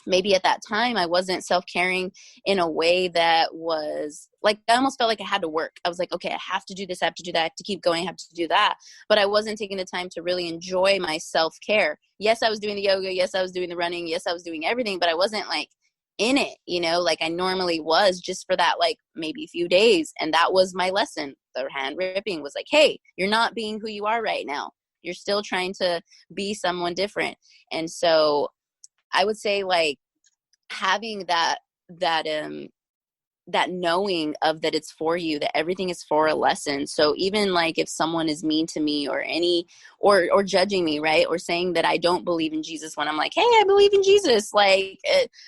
maybe at that time I wasn't self-caring in a way that was I almost felt like I had to work. I was like, okay, I have to do this, I have to do that, I have to keep going, I have to do that. But I wasn't taking the time to really enjoy my self-care. Yes, I was doing the yoga. Yes, I was doing the running. Yes, I was doing everything, but I wasn't in it, I normally was, just for that, maybe a few days. And that was my lesson. The hand ripping was hey, you're not being who you are right now. You're still trying to be someone different. And so I would say having that knowing of that it's for you, that everything is for a lesson. So even if someone is mean to me or judging me, right, or saying that I don't believe in Jesus, when I'm like, hey, I believe in Jesus,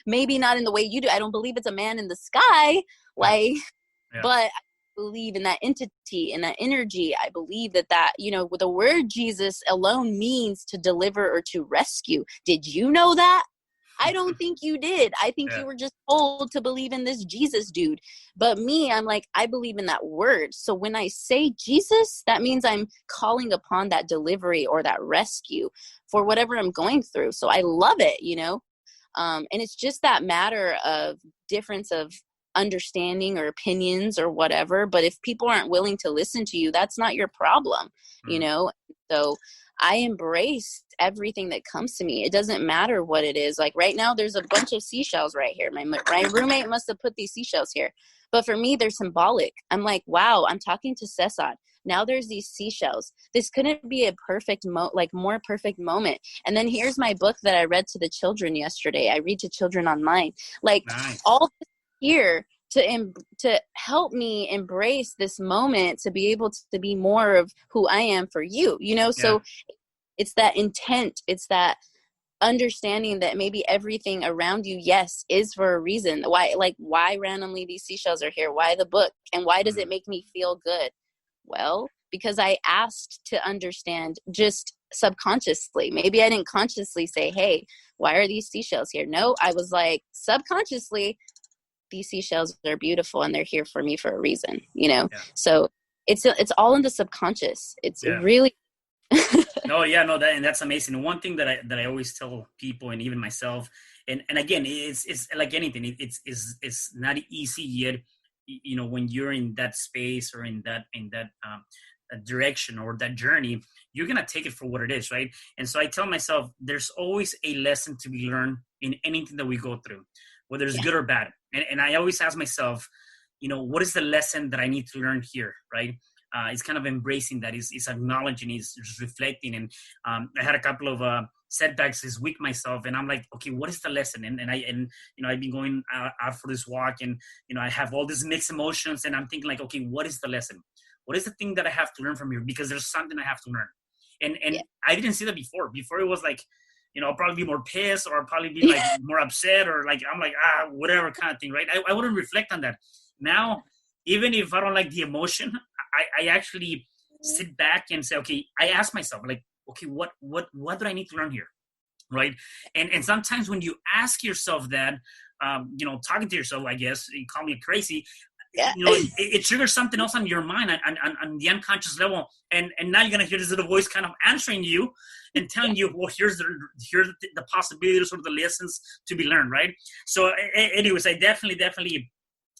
maybe not in the way you do. I don't believe it's a man in the sky, but I believe in that entity, in that energy. I believe that the word Jesus alone means to deliver or to rescue. Did you know that? I don't think you did. I think you were just told to believe in this Jesus dude. But me, I'm I believe in that word. So when I say Jesus, that means I'm calling upon that delivery or that rescue for whatever I'm going through. So I love it, and it's just that matter of difference of understanding or opinions or whatever. But if people aren't willing to listen to you, that's not your problem, So I embrace everything that comes to me. It doesn't matter what it is. Right now, there's a bunch of seashells right here. My roommate must have put these seashells here. But for me, they're symbolic. I'm like, wow, I'm talking to Cesar. Now there's these seashells. This couldn't be a perfect, more perfect moment. And then here's my book that I read to the children yesterday. I read to children online. Nice. All this here to help me embrace this moment, to be able to be more of who I am for you, you know? Yeah. So it's that intent. It's that understanding that maybe everything around you, yes, is for a reason. Why randomly these seashells are here? Why the book? And why does it make me feel good? Well, because I asked to understand just subconsciously. Maybe I didn't consciously say, hey, why are these seashells here? No, I was like, subconsciously, these seashells are beautiful and they're here for me for a reason, you know? Yeah. So it's all in the subconscious. It's Yeah. really No, yeah, no, that's amazing. One thing that I always tell people, and even myself, and again, it's like anything. It's not easy yet. You know, when you're in that space or in that direction or that journey, you're gonna take it for what it is, right? And so I tell myself, there's always a lesson to be learned in anything that we go through, whether it's good or bad. And I always ask myself, you know, what is the lesson that I need to learn here, right? It's kind of embracing that, is acknowledging, is just reflecting. And I had a couple of setbacks this week myself, and I'm like, okay, what is the lesson? And you know, I've been going out for this walk, and you know, I have all these mixed emotions, and I'm thinking like, okay, what is the lesson? What is the thing that I have to learn from here? Because there's something I have to learn. And I didn't see that before. Before it was like, you know, I'll probably be more pissed, or I'll probably be like more upset, or like I'm like whatever kind of thing, right? I wouldn't reflect on that. Now, even if I don't like the emotion, I actually sit back and say, okay, I ask myself, like, okay, what do I need to learn here, right? And sometimes when you ask yourself that, you know, talking to yourself, I guess, you call me crazy, you know, it triggers something else on your mind, on the unconscious level, and now you're gonna hear this little voice kind of answering you and telling you, well, here's the possibilities or the lessons to be learned, right? So, anyways, I definitely.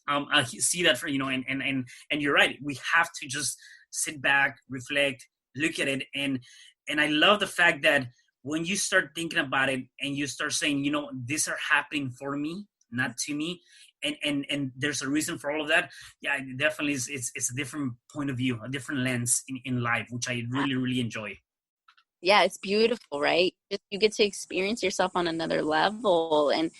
I see that, for, you know, and you're right. We have to just sit back, reflect, look at it, and I love the fact that when you start thinking about it and you start saying, you know, these are happening for me, not to me, and there's a reason for all of that. Yeah, it definitely is. It's a different point of view, a different lens in life, which I really enjoy. Yeah, it's beautiful, right? You get to experience yourself on another level, and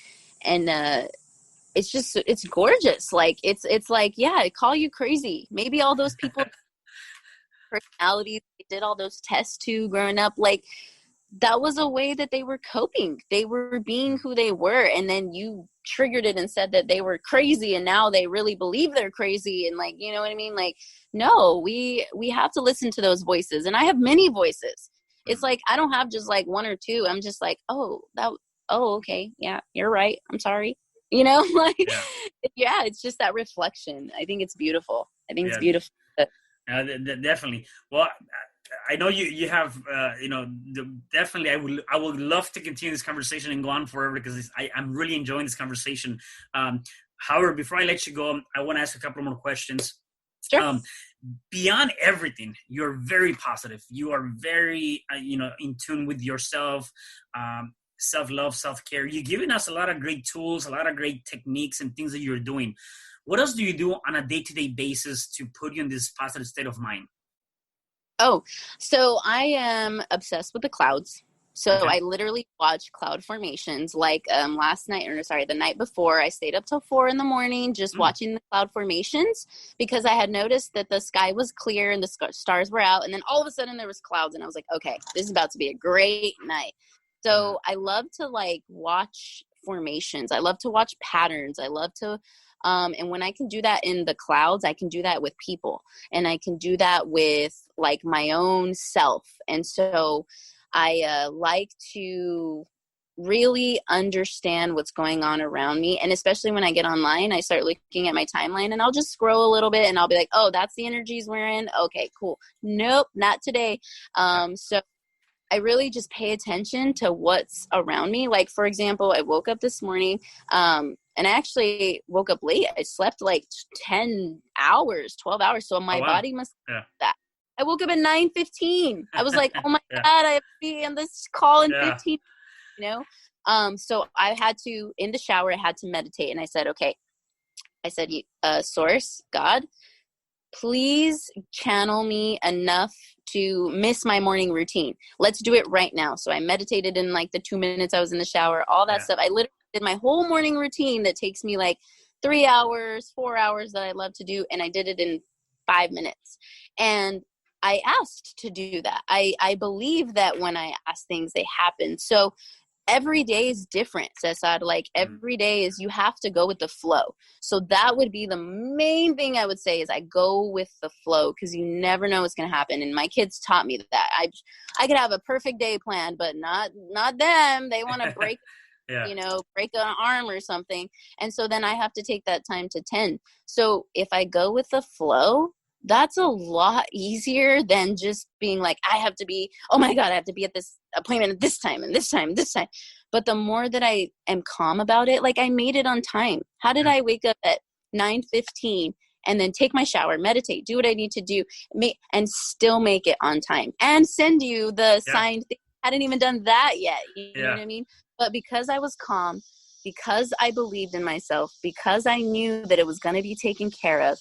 it's gorgeous. Like it's like, yeah, call you crazy. Maybe all those people personalities they did all those tests to growing up, like that was a way that they were coping. They were being who they were, and then you triggered it and said that they were crazy, and now they really believe they're crazy, and like, you know what I mean? Like, no, we have to listen to those voices, and I have many voices. It's like I don't have just like one or two. I'm just like, oh, okay, yeah, you're right. I'm sorry. You know, like, yeah, it's just that reflection. I think it's beautiful. It's beautiful. Definitely. Well, I know you have, you know, definitely. I would love to continue this conversation and go on forever, because I'm really enjoying this conversation. However, before I let you go, I want to ask a couple more questions. Sure. Beyond everything, you're very positive. You are very, you know, in tune with yourself. Self-love, self-care. You're giving us a lot of great tools, a lot of great techniques and things that you're doing. What else do you do on a day-to-day basis to put you in this positive state of mind? Oh, so I am obsessed with the clouds. So I literally watch cloud formations. Like the night before, I stayed up till 4 a.m. just watching the cloud formations, because I had noticed that the sky was clear and the stars were out, and then all of a sudden there was clouds, and I was like, okay, this is about to be a great night. So I love to like watch formations. I love to watch patterns. I love to, and when I can do that in the clouds, I can do that with people, and I can do that with like my own self. And so I like to really understand what's going on around me. And especially when I get online, I start looking at my timeline, and I'll just scroll a little bit, and I'll be like, oh, that's the energies we're in. Okay, cool. Nope, not today. So I really just pay attention to what's around me. Like, for example, I woke up this morning, and I actually woke up late. I slept like 10 hours, 12 hours. So my body must have that. I woke up at 9:15. I was like, oh my God, I have to be on this call in 15, you know? So I had to, in the shower, I had to meditate. And I said, okay, Source, God, please channel me enough to miss my morning routine. Let's do it right now. So I meditated in like the 2 minutes I was in the shower, all that stuff. I literally did my whole morning routine that takes me like 3 hours, 4 hours that I love to do. And I did it in 5 minutes. And I asked to do that. I believe that when I ask things, they happen. So every day is different, Cesar. Like every day is, you have to go with the flow. So that would be the main thing I would say, is I go with the flow, because you never know what's going to happen. And my kids taught me that. I could have a perfect day plan, but not them. They want to break, break an arm or something. And so then I have to take that time to tend. So if I go with the flow, that's a lot easier than just being like, I have to be, oh my God, I have to be at this appointment at this time and this time, this time. But the more that I am calm about it, like I made it on time. How did I wake up at 9:15 and then take my shower, meditate, do what I need to do, and still make it on time and send you the signed thing? I hadn't even done that yet. You know what I mean? But because I was calm, because I believed in myself, because I knew that it was going to be taken care of,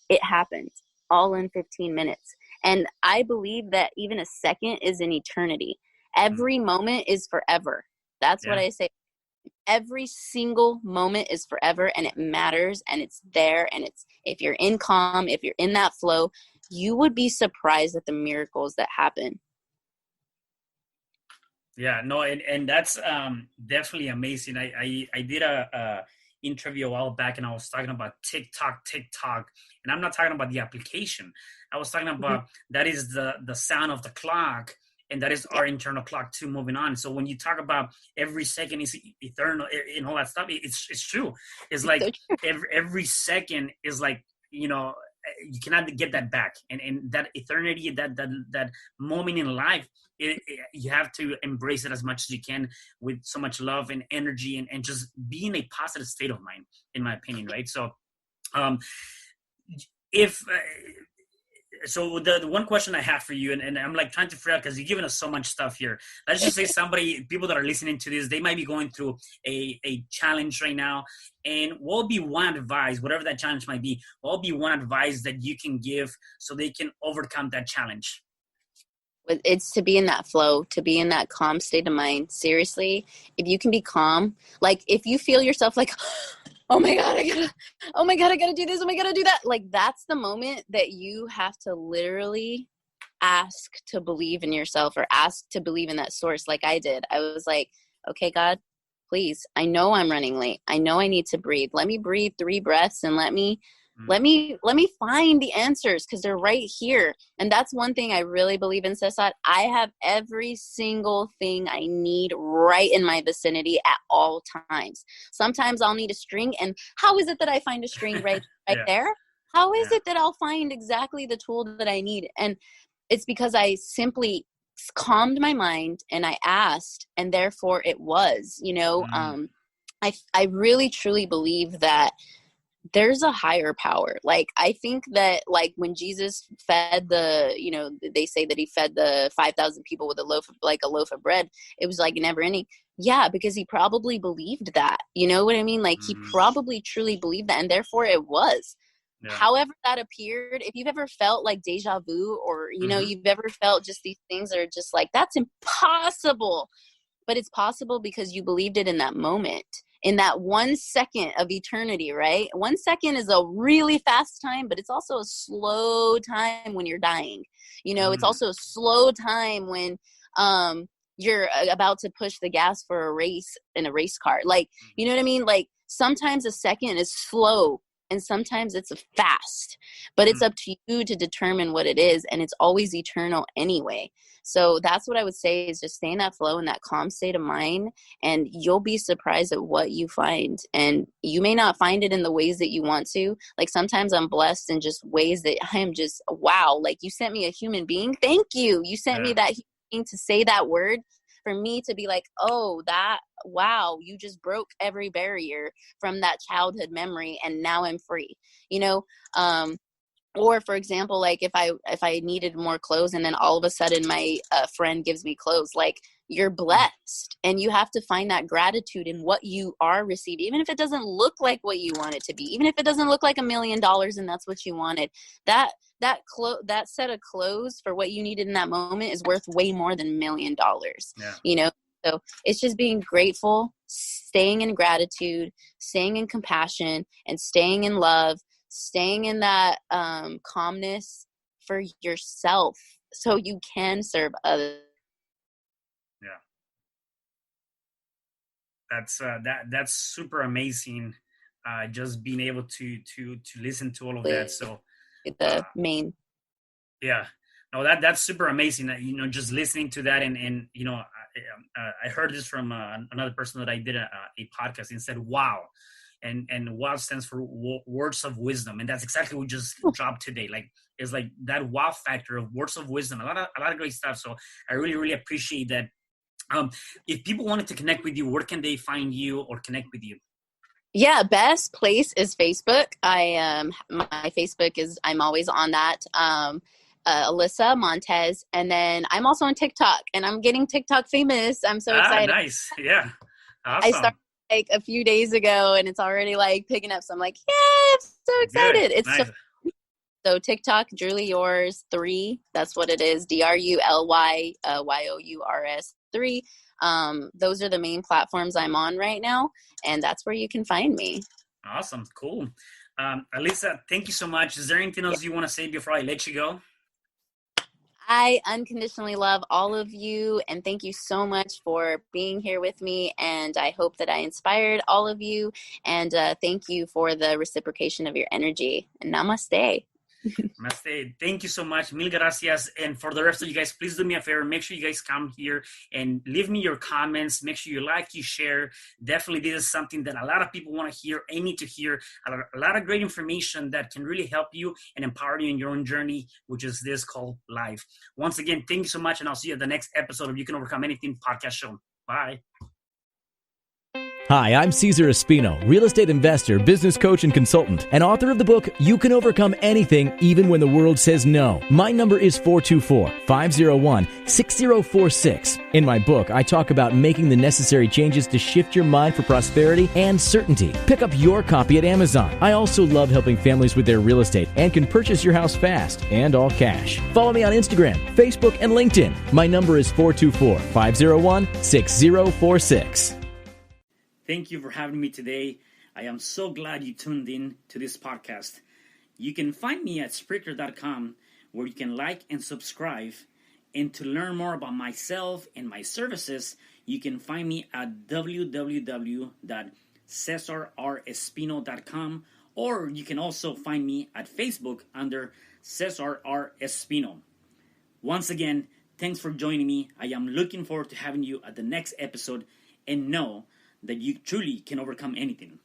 it happened. All in 15 minutes. And I believe that even a second is an eternity. Every moment is forever. That's what I say. Every single moment is forever, and it matters, and it's there. And it's, if you're in calm, if you're in that flow, you would be surprised at the miracles that happen. Yeah, no, and that's definitely amazing. I did a interview a while back, and I was talking about TikTok, and I'm not talking about the application. I was talking about that is the sound of the clock, and that is our internal clock too, moving on. So when you talk about every second is eternal and all that stuff, it's true. It's like every second is like, you cannot get that back, and that eternity, that moment in life, you have to embrace it as much as you can, with so much love and energy, and just be in a positive state of mind, in my opinion, right? So so the one question I have for you, and I'm like trying to figure out, because you're giving us so much stuff here. Let's just say people that are listening to this, they might be going through a challenge right now. And what will be one advice, whatever that challenge might be, what will be one advice that you can give so they can overcome that challenge? It's to be in that flow, to be in that calm state of mind. Seriously, if you can be calm, like if you feel yourself like, oh my God, I gotta do this. Oh my God, I do that. Like that's the moment that you have to literally ask to believe in yourself, or ask to believe in that source. Like I did. I was like, okay, God, please, I know I'm running late. I know I need to breathe. Let me breathe 3 breaths, and let me find the answers, because they're right here. And that's one thing I really believe in, Cesar. I have every single thing I need right in my vicinity at all times. Sometimes I'll need a string, and how is it that I find a string right there? How is it that I'll find exactly the tool that I need? And it's because I simply calmed my mind and I asked, and therefore it was, I really truly believe that there's a higher power. Like, I think that, like, when Jesus fed they say that he fed the 5,000 people with a loaf of bread, it was like never ending. Yeah, because he probably believed that, you know what I mean? Like, he probably truly believed that, and therefore it was. Yeah. However that appeared, if you've ever felt like deja vu, or, you've ever felt just these things that are just like, that's impossible. But it's possible because you believed it in that moment, in that 1 second of eternity, right? 1 second is a really fast time, but it's also a slow time when you're dying. It's also a slow time when you're about to push the gas for a race in a race car. Like, you know what I mean? Like, sometimes a second is slow and sometimes it's fast, but it's up to you to determine what it is. And it's always eternal anyway. So that's what I would say, is just stay in that flow, in that calm state of mind, and you'll be surprised at what you find. And you may not find it in the ways that you want to. Like, sometimes I'm blessed in just ways that I am just, wow, like, you sent me a human being. Thank you. You sent me that human being to say that word, for me to be like, oh, wow, you just broke every barrier from that childhood memory, and now I'm free, or, for example, like if I needed more clothes, and then all of a sudden my friend gives me clothes, like, you're blessed, and you have to find that gratitude in what you are receiving, even if it doesn't look like what you want it to be, even if it doesn't look like $1 million and that's what you wanted. That set of clothes for what you needed in that moment is worth way more than $1 million. So it's just being grateful, staying in gratitude, staying in compassion, and staying in love, staying in that calmness for yourself so you can serve others. Yeah. That's super amazing. Just being able to listen to all of that. So the main. Yeah, no, that's super amazing. Just listening to that, and I heard this from another person that I did a podcast and said, "Wow," and "Wow" stands for words of wisdom, and that's exactly what we just dropped today. Like, it's like that wow factor of words of wisdom. A lot of great stuff. So I really appreciate that. If people wanted to connect with you, where can they find you or connect with you? Yeah, best place is Facebook. My Facebook is, I'm always on that. Alyssa Montez, and then I'm also on TikTok, and I'm getting TikTok famous. I'm so excited. Nice. Yeah, awesome. I started like a few days ago, and it's already like picking up. So I'm like, yeah, I'm so excited. Good. It's nice. So TikTok, Julie Yours 3. That's what it is. DRULY YOURS 3. Those are the main platforms I'm on right now, and that's where you can find me. Awesome. Cool. Alyssa, thank you so much. Is there anything else you want to say before I let you go? I unconditionally love all of you, and thank you so much for being here with me, and I hope that I inspired all of you, and thank you for the reciprocation of your energy. And namaste. Namaste. Thank you so much. Mil gracias. And for the rest of you guys, please do me a favor. Make sure you guys come here and leave me your comments. Make sure you like, you share. Definitely, this is something that a lot of people want to hear and need to hear. A lot of great information that can really help you and empower you in your own journey, which is this called life. Once again, thank you so much. And I'll see you at the next episode of You Can Overcome Anything podcast show. Bye. Hi, I'm Cesar Espino, real estate investor, business coach, and consultant, and author of the book, You Can Overcome Anything, Even When the World Says No. My number is 424-501-6046. In my book, I talk about making the necessary changes to shift your mind for prosperity and certainty. Pick up your copy at Amazon. I also love helping families with their real estate and can purchase your house fast and all cash. Follow me on Instagram, Facebook, and LinkedIn. My number is 424-501-6046. Thank you for having me today. I am so glad you tuned in to this podcast. You can find me at Spreaker.com, where you can like and subscribe. And to learn more about myself and my services, you can find me at www.CesarRespino.com, or you can also find me at Facebook under Cesar R. Espino. Once again, thanks for joining me. I am looking forward to having you at the next episode, and know that you truly can overcome anything.